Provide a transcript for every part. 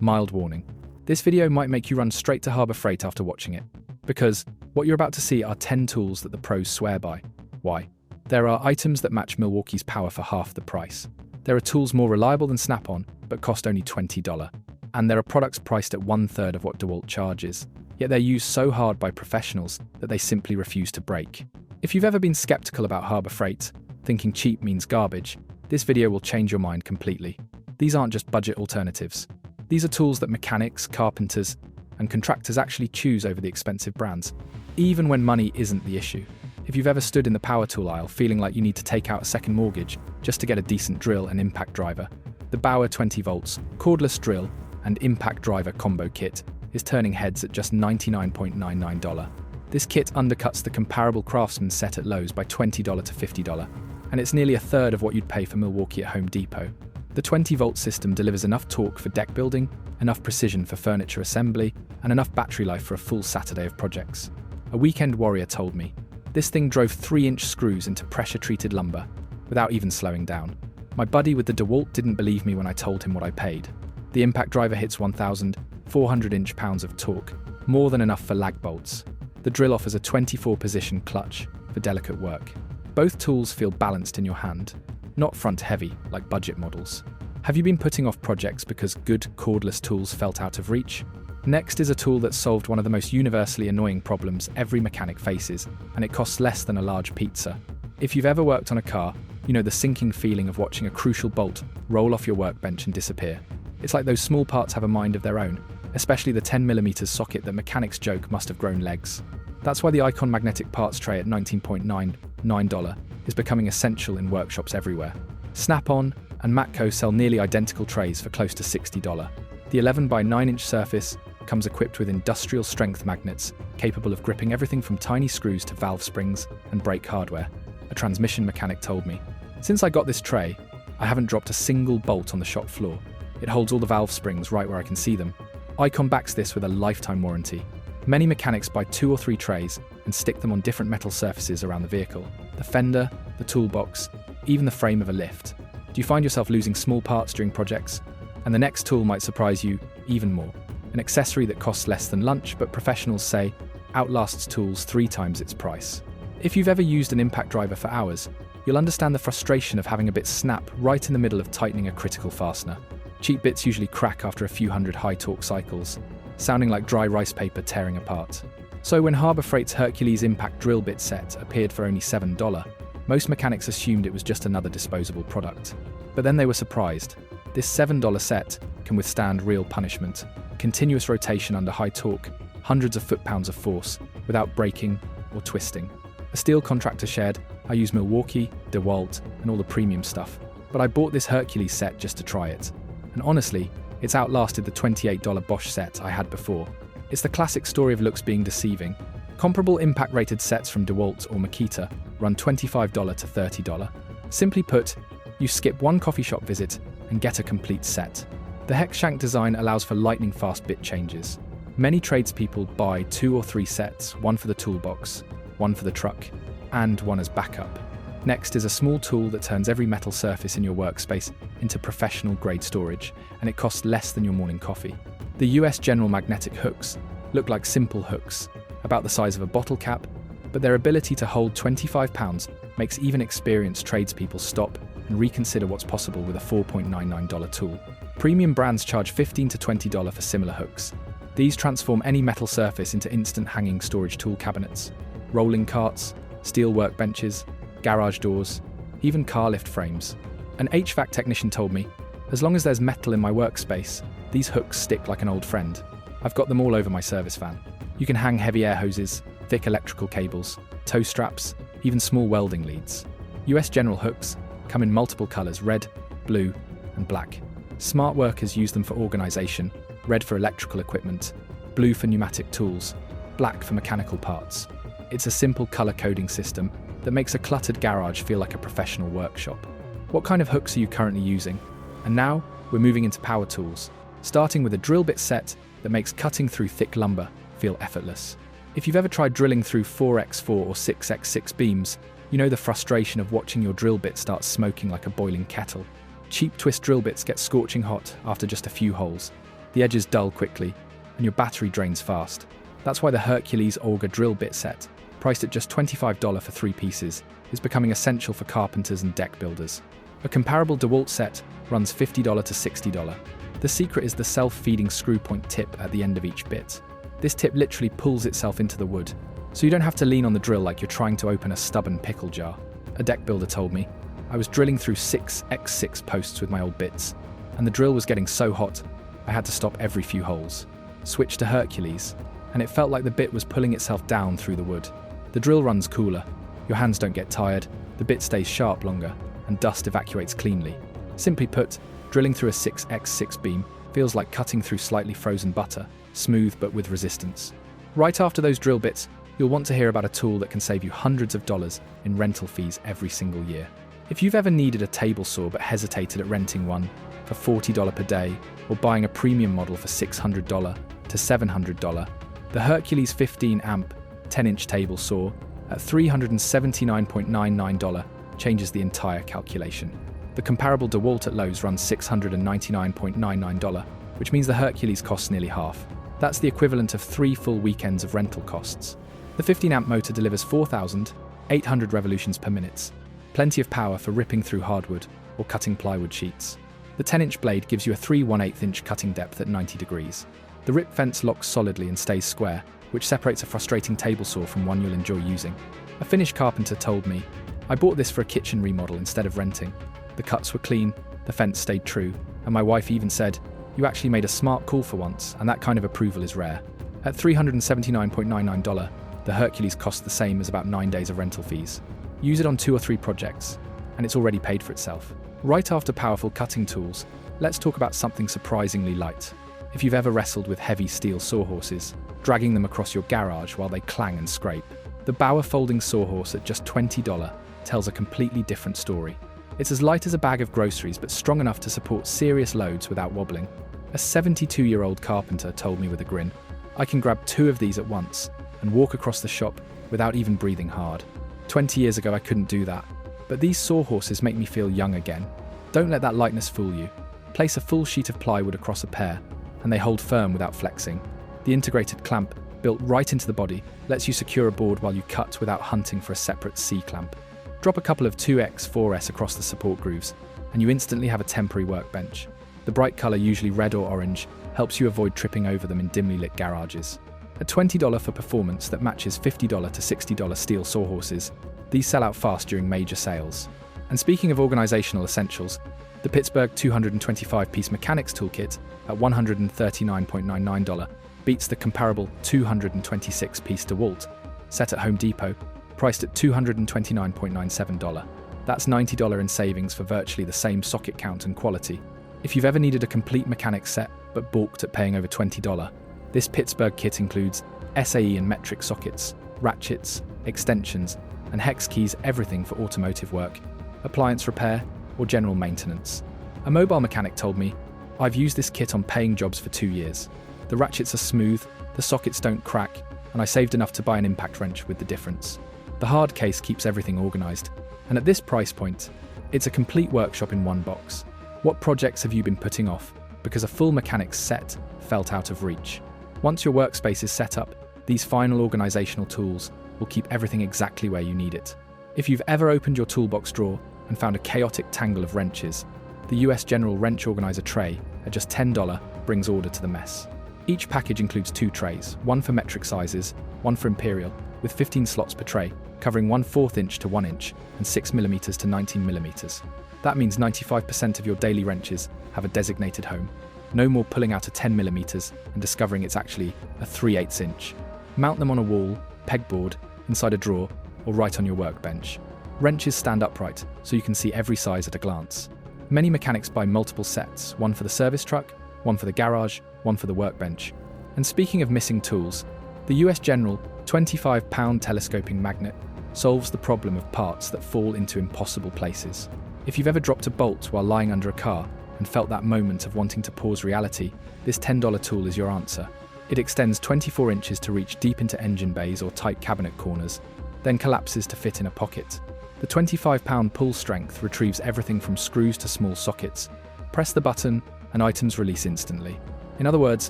Mild warning. This video might make you run straight to Harbor Freight after watching it, because what you're about to see are 10 tools that the pros swear by. Why? There are items that match Milwaukee's power for half the price. There are tools more reliable than Snap-on, but cost only $20. And there are products priced at 1/3 of what DeWalt charges, yet they're used so hard by professionals that they simply refuse to break. If you've ever been skeptical about Harbor Freight, thinking cheap means garbage, this video will change your mind completely. These aren't just budget alternatives. These are tools that mechanics, carpenters, and contractors actually choose over the expensive brands, even when money isn't the issue. If you've ever stood in the power tool aisle feeling like you need to take out a second mortgage just to get a decent drill and impact driver, the Bauer 20 volts, cordless drill, and impact driver combo kit is turning heads at just $99.99. This kit undercuts the comparable Craftsman set at Lowe's by $20 to $50, and it's nearly 1/3 of what you'd pay for Milwaukee at Home Depot. The 20-volt system delivers enough torque for deck building, enough precision for furniture assembly, and enough battery life for a full Saturday of projects. A weekend warrior told me, this thing drove 3-inch screws into pressure-treated lumber without even slowing down. My buddy with the DeWalt didn't believe me when I told him what I paid. The impact driver hits 1,400 inch-pounds of torque, more than enough for lag bolts. The drill offers a 24-position clutch for delicate work. Both tools feel balanced in your hand, not front-heavy like budget models. Have you been putting off projects because good cordless tools felt out of reach? Next is a tool that solved one of the most universally annoying problems every mechanic faces, and it costs less than a large pizza. If you've ever worked on a car, you know the sinking feeling of watching a crucial bolt roll off your workbench and disappear. It's like those small parts have a mind of their own, especially the 10mm socket that mechanics joke must have grown legs. That's why the Icon magnetic parts tray at $19.99 is becoming essential in workshops everywhere. Snap-on and Matco sell nearly identical trays for close to $60. The 11 by 9-inch surface comes equipped with industrial strength magnets capable of gripping everything from tiny screws to valve springs and brake hardware, a transmission mechanic told me. Since I got this tray, I haven't dropped a single bolt on the shop floor. It holds all the valve springs right where I can see them. Icon backs this with a lifetime warranty. Many mechanics buy 2 or 3 trays and stick them on different metal surfaces around the vehicle. The fender, the toolbox, even the frame of a lift. Do you find yourself losing small parts during projects? And the next tool might surprise you even more. An accessory that costs less than lunch, but professionals say outlasts tools 3 times its price. If you've ever used an impact driver for hours, you'll understand the frustration of having a bit snap right in the middle of tightening a critical fastener. Cheap bits usually crack after a few hundred high-torque cycles, sounding like dry rice paper tearing apart. So when Harbor Freight's Hercules Impact drill bit set appeared for only $7, most mechanics assumed it was just another disposable product. But then they were surprised. This $7 set can withstand real punishment, continuous rotation under high torque, hundreds of foot-pounds of force, without breaking or twisting. A steel contractor shared, I use Milwaukee, DeWalt, and all the premium stuff, but I bought this Hercules set just to try it. And honestly, it's outlasted the $28 Bosch set I had before. It's the classic story of looks being deceiving. Comparable impact-rated sets from DeWalt or Makita run $25 to $30. Simply put, you skip one coffee shop visit and get a complete set. The hex shank design allows for lightning-fast bit changes. Many tradespeople buy 2 or 3 sets, one for the toolbox, one for the truck, and one as backup. Next is a small tool that turns every metal surface in your workspace into professional-grade storage, and it costs less than your morning coffee. The US General magnetic hooks look like simple hooks, about the size of a bottle cap, but their ability to hold 25 pounds makes even experienced tradespeople stop and reconsider what's possible with a $4.99 tool. Premium brands charge $15 to $20 for similar hooks. These transform any metal surface into instant hanging storage tool cabinets, rolling carts, steel workbenches, garage doors, even car lift frames. An HVAC technician told me, as long as there's metal in my workspace, these hooks stick like an old friend. I've got them all over my service van. You can hang heavy air hoses, thick electrical cables, tow straps, even small welding leads. US General hooks come in multiple colors: red, blue, and black. Smart workers use them for organization: red for electrical equipment, blue for pneumatic tools, black for mechanical parts. It's a simple color coding system that makes a cluttered garage feel like a professional workshop. What kind of hooks are you currently using? And now, we're moving into power tools, starting with a drill bit set that makes cutting through thick lumber feel effortless. If you've ever tried drilling through 4x4 or 6x6 beams, you know the frustration of watching your drill bit start smoking like a boiling kettle. Cheap twist drill bits get scorching hot after just a few holes. The edges dull quickly, and your battery drains fast. That's why the Hercules Auger drill bit set, priced at just $25 for 3 pieces, is becoming essential for carpenters and deck builders. A comparable DeWalt set runs $50 to $60. The secret is the self-feeding screw point tip at the end of each bit. This tip literally pulls itself into the wood, so you don't have to lean on the drill like you're trying to open a stubborn pickle jar. A deck builder told me, I was drilling through 6x6 posts with my old bits, and the drill was getting so hot, I had to stop every few holes. Switch to Hercules, and it felt like the bit was pulling itself down through the wood. The drill runs cooler, your hands don't get tired, the bit stays sharp longer, and dust evacuates cleanly. Simply put, drilling through a 6x6 beam feels like cutting through slightly frozen butter, smooth but with resistance. Right after those drill bits, you'll want to hear about a tool that can save you hundreds of dollars in rental fees every single year. If you've ever needed a table saw but hesitated at renting one for $40 per day or buying a premium model for $600 to $700, the Hercules 15-amp 10-inch table saw at $379.99 changes the entire calculation. The comparable DeWalt at Lowe's runs $699.99, which means the Hercules costs nearly half. That's the equivalent of 3 full weekends of rental costs. The 15-amp motor delivers 4,800 revolutions per minute, plenty of power for ripping through hardwood or cutting plywood sheets. The 10-inch blade gives you a 3/1/8-inch cutting depth at 90 degrees. The rip fence locks solidly and stays square, which separates a frustrating table saw from one you'll enjoy using. A Finnish carpenter told me, I bought this for a kitchen remodel instead of renting. The cuts were clean, the fence stayed true, and my wife even said, you actually made a smart call for once, and that kind of approval is rare. At $379.99, the Hercules costs the same as about 9 days of rental fees. Use it on 2 or 3 projects, and it's already paid for itself. Right after powerful cutting tools, let's talk about something surprisingly light. If you've ever wrestled with heavy steel sawhorses, dragging them across your garage while they clang and scrape, the Bauer folding sawhorse at just $20 tells a completely different story. It's as light as a bag of groceries but strong enough to support serious loads without wobbling. A 72-year-old carpenter told me with a grin, I can grab 2 of these at once and walk across the shop without even breathing hard. 20 years ago I couldn't do that, but these sawhorses make me feel young again. Don't let that lightness fool you. Place a full sheet of plywood across a pair, and they hold firm without flexing. The integrated clamp, built right into the body, lets you secure a board while you cut without hunting for a separate C-clamp. Drop a couple of 2x4s across the support grooves, and you instantly have a temporary workbench. The bright colour, usually red or orange, helps you avoid tripping over them in dimly lit garages. At $20 for performance that matches $50 to $60 steel sawhorses, these sell out fast during major sales. And speaking of organisational essentials, the Pittsburgh 225-piece mechanics toolkit at $139.99 beats the comparable 226-piece DeWalt set at Home Depot, priced at $229.97. That's $90 in savings for virtually the same socket count and quality. If you've ever needed a complete mechanics set but balked at paying over $20, this Pittsburgh kit includes SAE and metric sockets, ratchets, extensions, and hex keys, everything for automotive work, appliance repair, or general maintenance. A mobile mechanic told me, I've used this kit on paying jobs for 2 years. The ratchets are smooth, the sockets don't crack, and I saved enough to buy an impact wrench with the difference. The hard case keeps everything organised, and at this price point, it's a complete workshop in one box. What projects have you been putting off because a full mechanics set felt out of reach? Once your workspace is set up, these final organisational tools will keep everything exactly where you need it. If you've ever opened your toolbox drawer and found a chaotic tangle of wrenches, the US General Wrench Organizer tray at just $10 brings order to the mess. Each package includes 2 trays, one for metric sizes, one for imperial, with 15 slots per tray, covering 1/4 inch to 1 inch and 6mm to 19mm. That means 95% of your daily wrenches have a designated home. No more pulling out a 10mm and discovering it's actually a 3/8 inch. Mount them on a wall, pegboard, inside a drawer, or right on your workbench. Wrenches stand upright, so you can see every size at a glance. Many mechanics buy multiple sets, one for the service truck, one for the garage, one for the workbench. And speaking of missing tools, the US General 25-pound telescoping magnet solves the problem of parts that fall into impossible places. If you've ever dropped a bolt while lying under a car and felt that moment of wanting to pause reality, this $10 tool is your answer. It extends 24 inches to reach deep into engine bays or tight cabinet corners, then collapses to fit in a pocket. The 25-pound pull strength retrieves everything from screws to small sockets. Press the button and items release instantly. In other words,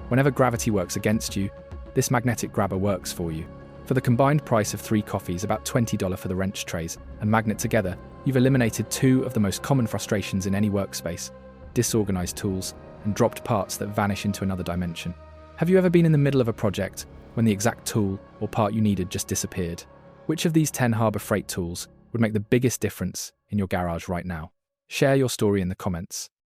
whenever gravity works against you, this magnetic grabber works for you. For the combined price of 3 coffees, about $20 for the wrench trays and magnet together, you've eliminated 2 of the most common frustrations in any workspace: disorganized tools and dropped parts that vanish into another dimension. Have you ever been in the middle of a project when the exact tool or part you needed just disappeared? Which of these 10 Harbor Freight tools would make the biggest difference in your garage right now? Share your story in the comments.